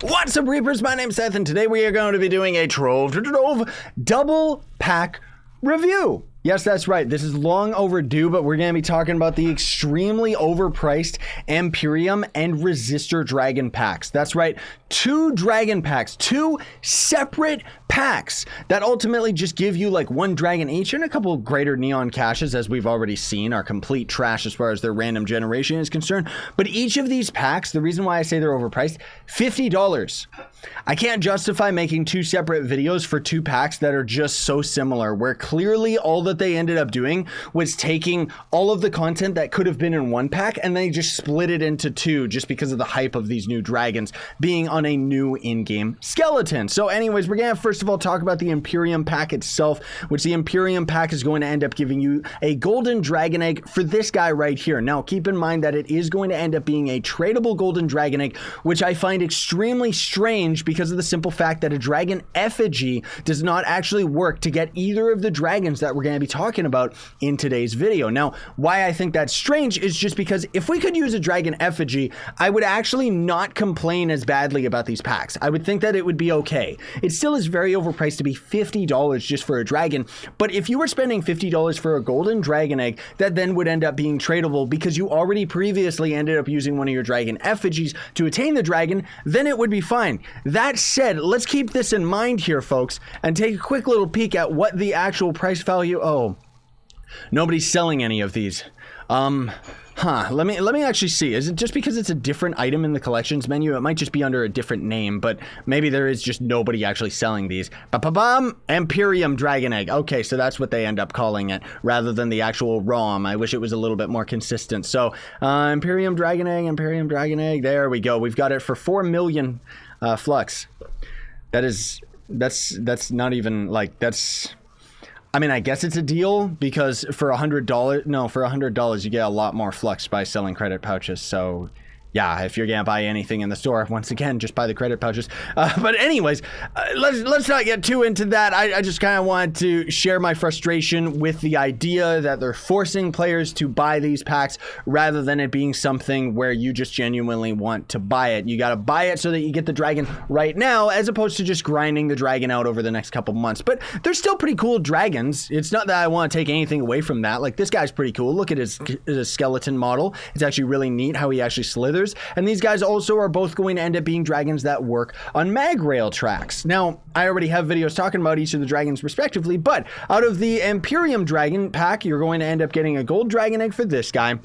What's up, Reapers? My name's Seth, and today we are going to be doing a Trove double pack review. Yes, that's right. This is long overdue, but we're going to be talking about the extremely overpriced Imperium and Resistor Dragon Packs. That's right. Two Dragon Packs, two separate packs that ultimately just give you like one dragon each and a couple of greater neon caches, as we've already seen, are complete trash as far as their random generation is concerned. But each of these packs, the reason why I say they're overpriced, $50. I can't justify making two separate videos for two packs that are just so similar, where clearly all that they ended up doing was taking all of the content that could have been in one pack and they just split it into two just because of the hype of these new dragons being on a new in-game skeleton. So anyways, we're gonna first of all talk about the Imperium Pack itself, which the Imperium Pack is going to end up giving you a golden dragon egg for this guy right here. Now keep in mind that it is going to end up being a tradable golden dragon egg, which I find extremely strange because of the simple fact that a dragon effigy does not actually work to get either of the dragons that we're going to be talking about in today's video. Now, why I think that's strange is just because if we could use a dragon effigy, I would actually not complain as badly about these packs. I would think that it would be okay. It still is very overpriced to be $50 just for a dragon, but if you were spending $50 for a golden dragon egg, that then would end up being tradable because you already previously ended up using one of your dragon effigies to attain the dragon, then it would be fine. That said, let's keep this in mind here, folks, and take a quick little peek at what the actual price value... Oh, nobody's selling any of these. Let me actually see. Is it just because it's a different item in the collections menu? It might just be under a different name, but maybe there is just nobody actually selling these. Ba-ba-bam! Imperium Dragon Egg. Okay, so that's what they end up calling it, rather than the actual ROM. I wish it was a little bit more consistent. So, Imperium Dragon Egg, there we go. We've got it for 4 million flux. That's not even, like, that's... I mean, I guess it's a deal because for $100, you get a lot more flux by selling credit pouches. So yeah, if you're gonna buy anything in the store, once again, just buy the credit pouches. But anyways, let's not get too into that. I just kind of wanted to share my frustration with the idea that they're forcing players to buy these packs rather than it being something where you just genuinely want to buy it. You gotta buy it so that you get the dragon right now, as opposed to just grinding the dragon out over the next couple months. But they're still pretty cool dragons. It's not that I want to take anything away from that. Like, this guy's pretty cool. Look at his skeleton model. It's actually really neat how he actually slithers. And these guys also are both going to end up being dragons that work on mag rail tracks. Now, I already have videos talking about each of the dragons respectively, but out of the Imperium Dragon Pack, you're going to end up getting a gold dragon egg for this guy.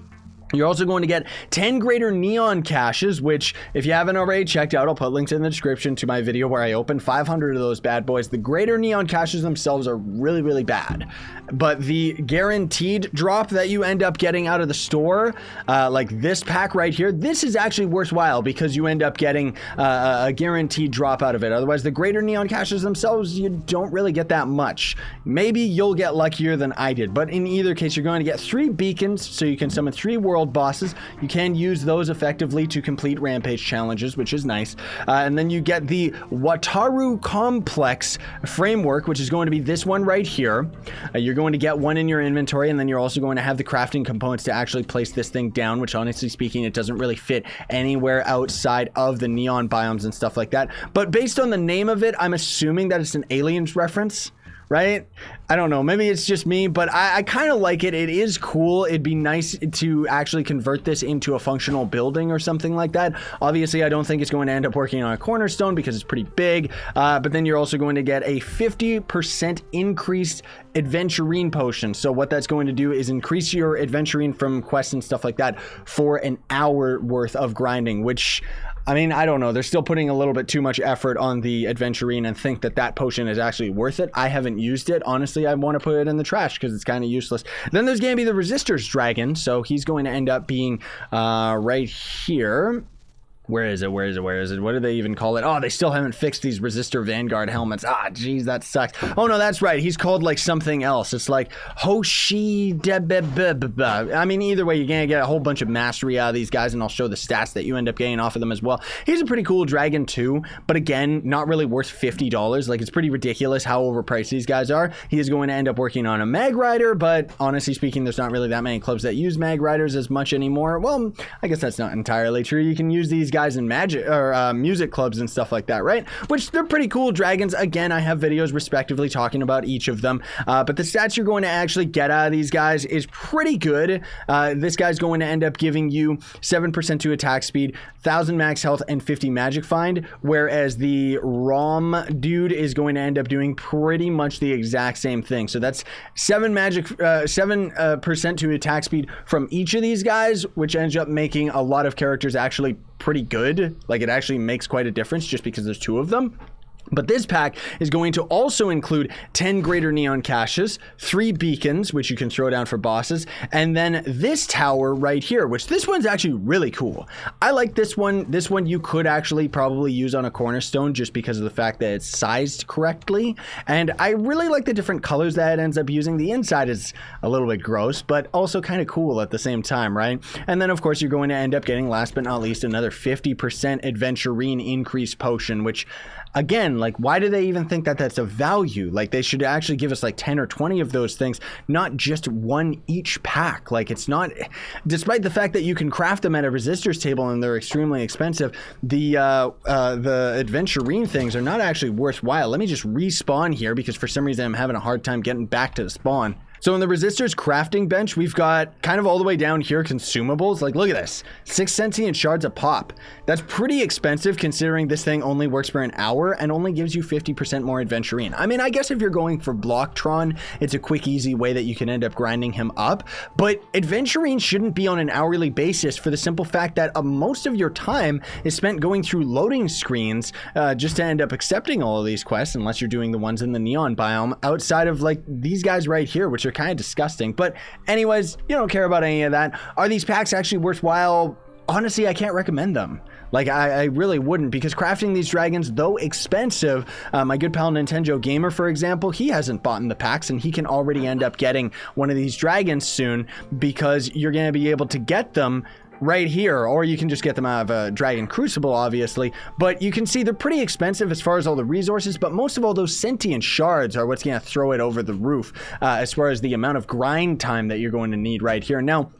You're also going to get 10 greater neon caches, which, if you haven't already checked out, I'll put links in the description to my video where I opened 500 of those bad boys. The greater neon caches themselves are really, really bad. But the guaranteed drop that you end up getting out of the store, like this pack right here, this is actually worthwhile because you end up getting a guaranteed drop out of it. Otherwise, the greater neon caches themselves, you don't really get that much. Maybe you'll get luckier than I did. But in either case, you're going to get 3 beacons, so you can summon 3 world bosses. You can use those effectively to complete rampage challenges, which is nice. And then you get the Wataru Complex framework, which is going to be this one right here. You're going to get one in your inventory, and then you're also going to have the crafting components to actually place this thing down, which honestly speaking, it doesn't really fit anywhere outside of the neon biomes and stuff like that. But based on the name of it, I'm assuming that it's an Aliens reference, right? I don't know, maybe it's just me, but I kind of like it. It is cool. It'd be nice to actually convert this into a functional building or something like that. Obviously, I don't think it's going to end up working on a cornerstone because it's pretty big, but then you're also going to get a 50% increased adventurine potion. So what that's going to do is increase your adventurine from quests and stuff like that for an hour worth of grinding, which, I mean, I don't know. They're still putting a little bit too much effort on the adventurine and think that that potion is actually worth it. I haven't used it. Honestly, I want to put it in the trash because it's kind of useless. Then there's going to be the Resistor's Dragon. So he's going to end up being right here. Where is it? What do they even call it? Oh, they still haven't fixed these Resistor Vanguard helmets. Ah, geez, that sucks. Oh, no, that's right. He's called like something else. It's like Hoshi Debebebeba. I mean, either way, you're going to get a whole bunch of mastery out of these guys, and I'll show the stats that you end up getting off of them as well. He's a pretty cool dragon too, but again, not really worth $50. Like, it's pretty ridiculous how overpriced these guys are. He is going to end up working on a Mag Rider, but honestly speaking, there's not really that many clubs that use Mag Riders as much anymore. Well, I guess that's not entirely true. You can use these guys in magic or music clubs and stuff like that, right? Which they're pretty cool dragons. Again, I have videos respectively talking about each of them, but the stats you're going to actually get out of these guys is pretty good. This guy's going to end up giving you 7% to attack speed, 1000 max health, and 50 magic find, whereas the ROM dude is going to end up doing pretty much the exact same thing. So that's 7% to attack speed from each of these guys, which ends up making a lot of characters actually pretty good. Like, it actually makes quite a difference just because there's 2 of them. But this pack is going to also include 10 greater neon caches, 3 beacons, which you can throw down for bosses, and then this tower right here, which this one's actually really cool. I like this one. This one you could actually probably use on a cornerstone just because of the fact that it's sized correctly. And I really like the different colors that it ends up using. The inside is a little bit gross, but also kind of cool at the same time, right? And then, of course, you're going to end up getting, last but not least, another 50% Adventurine increase potion, which, again, like, why do they even think that that's a value? Like, they should actually give us like 10 or 20 of those things, not just one each pack. Like, it's not, despite the fact that you can craft them at a resistors table and they're extremely expensive, the Adventurine things are not actually worthwhile. Let me just respawn here because for some reason I'm having a hard time getting back to the spawn. So in the resistors crafting bench, we've got kind of all the way down here consumables. Like, look at this, 6 sentient shards a pop. That's pretty expensive considering this thing only works for an hour and only gives you 50% more Adventurine. I mean, I guess if you're going for Blocktron, it's a quick, easy way that you can end up grinding him up. But Adventurine shouldn't be on an hourly basis for the simple fact that most of your time is spent going through loading screens just to end up accepting all of these quests, unless you're doing the ones in the neon biome, outside of like these guys right here, which are kind of disgusting. But anyways, you don't care about any of that. Are these packs actually worthwhile? Honestly, I can't recommend them. Like, I really wouldn't, because crafting these dragons, though expensive, my good pal Nintendo Gamer, for example, he hasn't bought in the packs, and he can already end up getting one of these dragons soon, because you're going to be able to get them right here, or you can just get them out of a Dragon Crucible, obviously. But you can see they're pretty expensive as far as all the resources, but most of all, those sentient shards are what's going to throw it over the roof as far as the amount of grind time that you're going to need right here. Now,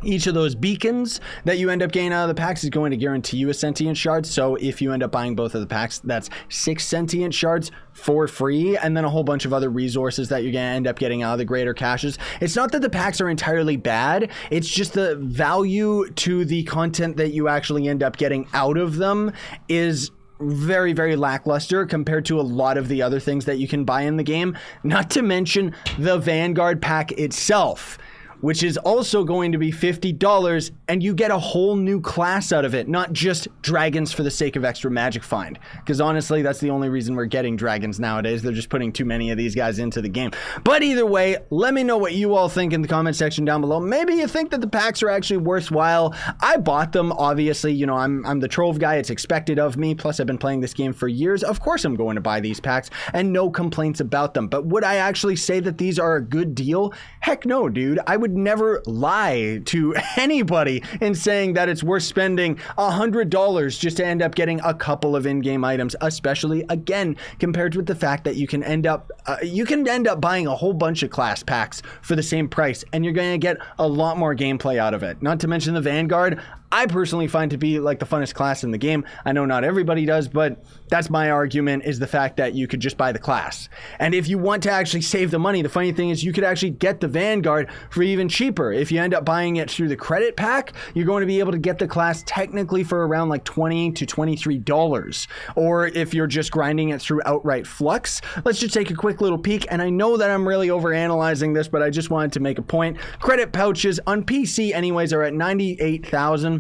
each of those beacons that you end up getting out of the packs is going to guarantee you a sentient shard. So if you end up buying both of the packs, that's 6 sentient shards for free, and then a whole bunch of other resources that you're going to end up getting out of the greater caches. It's not that the packs are entirely bad, it's just the value to the content that you actually end up getting out of them is very, very lackluster compared to a lot of the other things that you can buy in the game. Not to mention the Vanguard pack itself, which is also going to be $50, and you get a whole new class out of it, not just dragons for the sake of extra magic find. Because honestly, that's the only reason we're getting dragons nowadays. They're just putting too many of these guys into the game. But either way, let me know what you all think in the comment section down below. Maybe you think that the packs are actually worthwhile. I bought them, obviously. You know, I'm the Trove guy. It's expected of me. Plus, I've been playing this game for years. Of course, I'm going to buy these packs, and no complaints about them. But would I actually say that these are a good deal? Heck no, dude. I would never lie to anybody in saying that it's worth spending $100 just to end up getting a couple of in-game items, especially again compared with the fact that you can end up buying a whole bunch of class packs for the same price, and you're going to get a lot more gameplay out of it. Not to mention the Vanguard, I personally find to be like the funnest class in the game. I know not everybody does, but that's my argument, is the fact that you could just buy the class. And if you want to actually save the money, the funny thing is you could actually get the Vanguard for even cheaper. If you end up buying it through the credit pack, you're going to be able to get the class technically for around like $20 to $23. Or if you're just grinding it through outright flux, let's just take a quick little peek. And I know that I'm really overanalyzing this, but I just wanted to make a point. Credit pouches on PC anyways are at 98,000.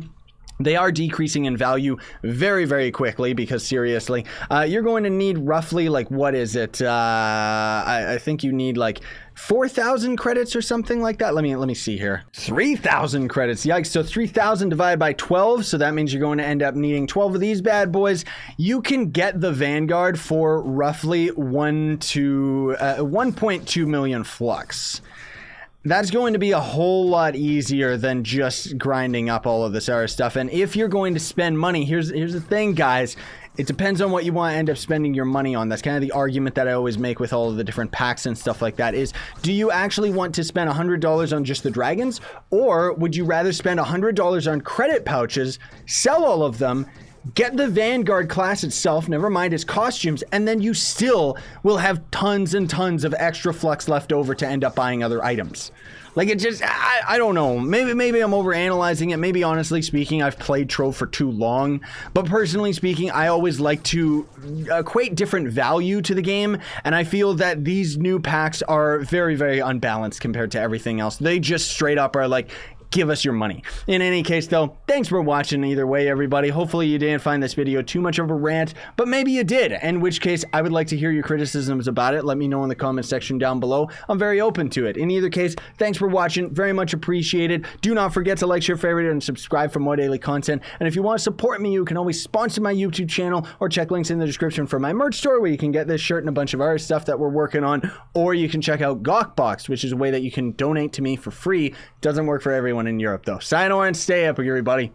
They are decreasing in value very, very quickly because seriously, you're going to need roughly like, what is it? I think you need like 4,000 credits or something like that. Let me see here. 3,000 credits. Yikes. So 3,000 divided by 12. So that means you're going to end up needing 12 of these bad boys. You can get the Vanguard for roughly 1.2 million flux. That's going to be a whole lot easier than just grinding up all of this other stuff. And if you're going to spend money, here's the thing, guys. It depends on what you want to end up spending your money on. That's kind of the argument that I always make with all of the different packs and stuff like that is, do you actually want to spend $100 on just the dragons? Or would you rather spend $100 on credit pouches, sell all of them, get the Vanguard class itself, never mind its costumes, and then you still will have tons and tons of extra flux left over to end up buying other items. Like, it just, I don't know. Maybe I'm overanalyzing it. Maybe, honestly speaking, I've played Trove for too long. But personally speaking, I always like to equate different value to the game. And I feel that these new packs are very, very unbalanced compared to everything else. They just straight up are like, give us your money. In any case, though, thanks for watching either way, everybody. Hopefully you didn't find this video too much of a rant, but maybe you did, in which case I would like to hear your criticisms about it. Let me know in the comment section down below. I'm very open to it. In either case, thanks for watching. Very much appreciated. Do not forget to like, share, favorite, and subscribe for more daily content. And if you want to support me, you can always sponsor my YouTube channel or check links in the description for my merch store where you can get this shirt and a bunch of other stuff that we're working on. Or you can check out Gawkbox, which is a way that you can donate to me for free. Doesn't work for everyone in Europe, though. Sayonara and stay epic, everybody.